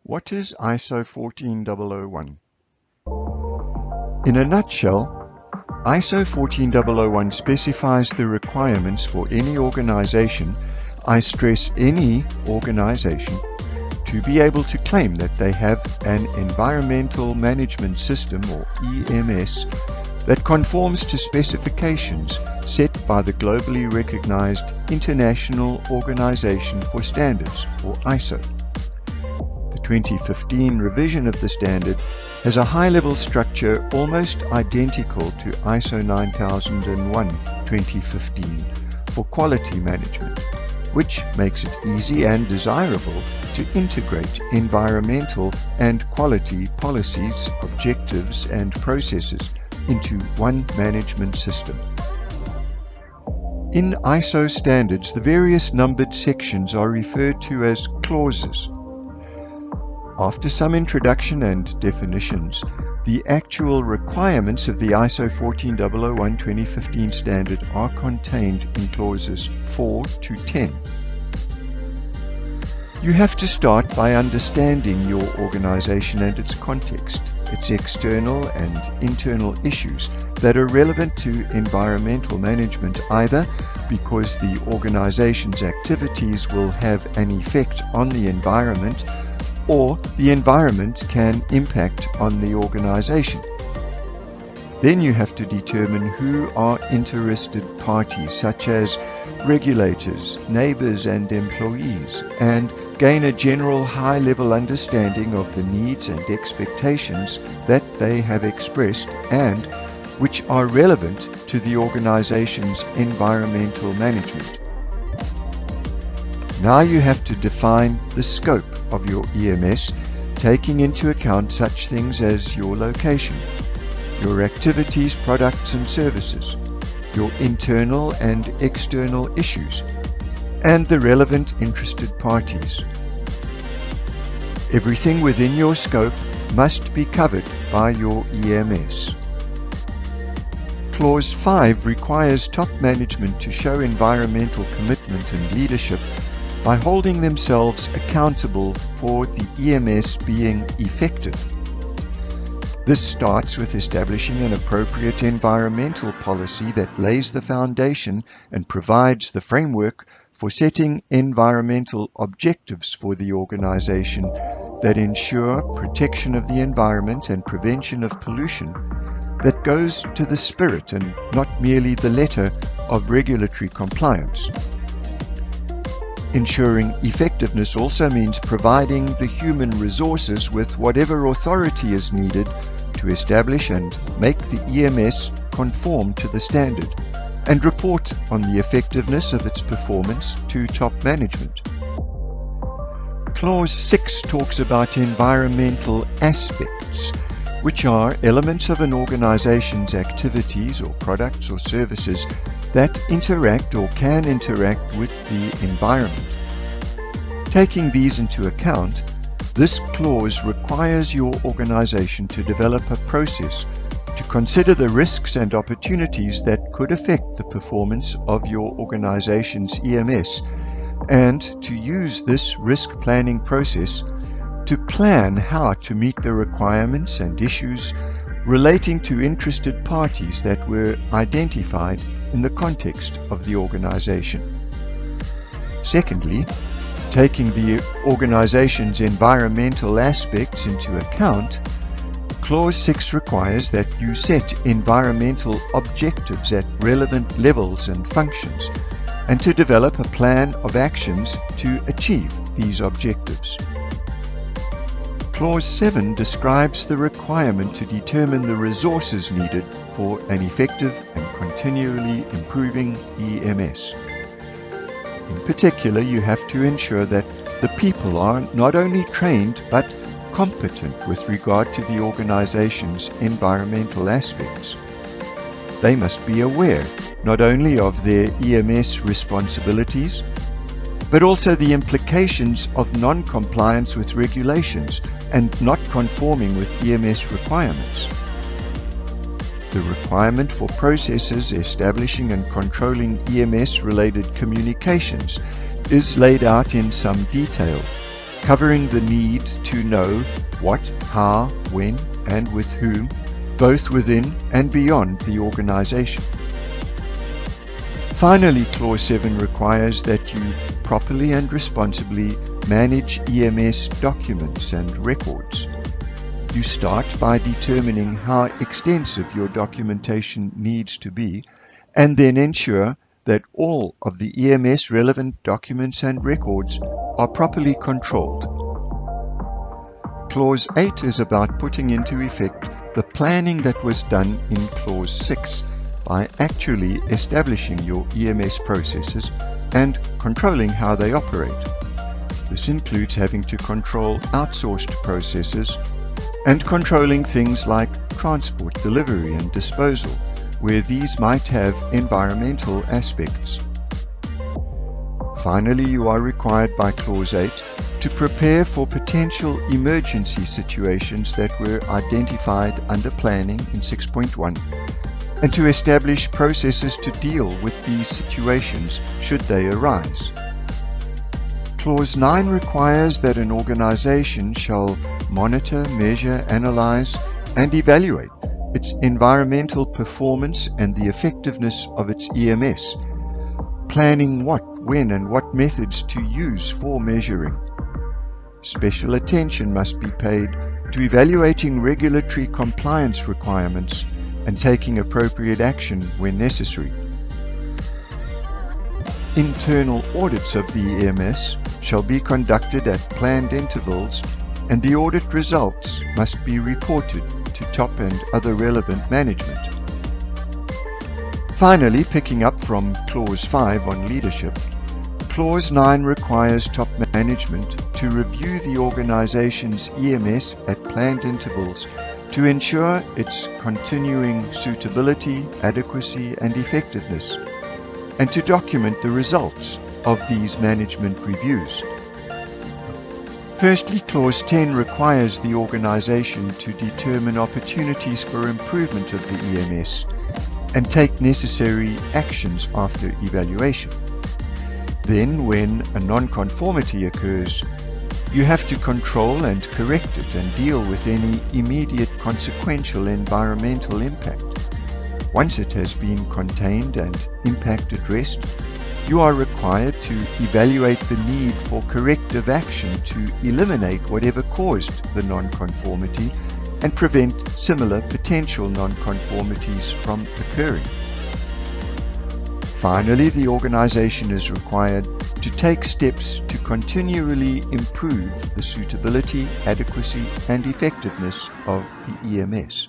What is ISO 14001? In a nutshell, ISO 14001 specifies the requirements for any organization, I stress any organization, to be able to claim that they have an environmental management system or EMS that conforms to specifications set by the globally recognized International Organization for Standards or ISO. The 2015 revision of the standard has a high-level structure almost identical to ISO 9001-2015 for quality management, which makes it easy and desirable to integrate environmental and quality policies, objectives, and processes into one management system. In ISO standards, the various numbered sections are referred to as clauses. After some introduction and definitions, the actual requirements of the ISO 14001-2015 standard are contained in clauses 4 to 10. You have to start by understanding your organization and its context, its external and internal issues that are relevant to environmental management, either because the organization's activities will have an effect on the environment or the environment can impact on the organization. Then you have to determine who are interested parties such as regulators, neighbors and employees, and gain a general high-level understanding of the needs and expectations that they have expressed and which are relevant to the organization's environmental management. Now you have to define the scope of your EMS, taking into account such things as your location, your activities, products and services, your internal and external issues, and the relevant interested parties. Everything within your scope must be covered by your EMS. Clause 5 requires top management to show environmental commitment and leadership by holding themselves accountable for the EMS being effective. This starts with establishing an appropriate environmental policy that lays the foundation and provides the framework for setting environmental objectives for the organization that ensure protection of the environment and prevention of pollution that goes to the spirit and not merely the letter of regulatory compliance. Ensuring effectiveness also means providing the human resources with whatever authority is needed to establish and make the EMS conform to the standard and report on the effectiveness of its performance to top management. Clause 6 talks about environmental aspects, which are elements of an organization's activities or products or services that interact or can interact with the environment. Taking these into account, this clause requires your organization to develop a process to consider the risks and opportunities that could affect the performance of your organization's EMS, and to use this risk planning process to plan how to meet the requirements and issues relating to interested parties that were identified in the context of the organization. Secondly, taking the organization's environmental aspects into account, Clause 6 requires that you set environmental objectives at relevant levels and functions, and to develop a plan of actions to achieve these objectives. Clause 7 describes the requirement to determine the resources needed for an effective and continually improving EMS. In particular, you have to ensure that the people are not only trained but competent with regard to the organization's environmental aspects. They must be aware not only of their EMS responsibilities, but also the implications of non-compliance with regulations and not conforming with EMS requirements. The requirement for processes establishing and controlling EMS-related communications is laid out in some detail, covering the need to know what, how, when, and with whom, both within and beyond the organization. Finally, Clause 7 requires that you properly and responsibly manage EMS documents and records. You start by determining how extensive your documentation needs to be, and then ensure that all of the EMS relevant documents and records are properly controlled. Clause 8 is about putting into effect the planning that was done in Clause 6 by actually establishing your EMS processes and controlling how they operate. This includes having to control outsourced processes and controlling things like transport, delivery, and disposal, where these might have environmental aspects. Finally, you are required by Clause 8 to prepare for potential emergency situations that were identified under planning in 6.1 and to establish processes to deal with these situations should they arise. Clause 9 requires that an organization shall monitor, measure, analyze, and evaluate its environmental performance and the effectiveness of its EMS, planning what, when, and what methods to use for measuring. Special attention must be paid to evaluating regulatory compliance requirements and taking appropriate action when necessary. Internal audits of the EMS shall be conducted at planned intervals, and the audit results must be reported to top and other relevant management. Finally, picking up from Clause 5 on leadership, Clause 9 requires top management to review the organization's EMS at planned intervals to ensure its continuing suitability, adequacy, and effectiveness, and to document the results of these management reviews. Firstly, Clause 10 requires the organization to determine opportunities for improvement of the EMS and take necessary actions after evaluation. Then, when a non-conformity occurs, you have to control and correct it and deal with any immediate consequential environmental impact. Once it has been contained and impact addressed, you are required to evaluate the need for corrective action to eliminate whatever caused the non-conformity and prevent similar potential non-conformities from occurring. Finally, the organization is required to take steps to continually improve the suitability, adequacy, and effectiveness of the EMS.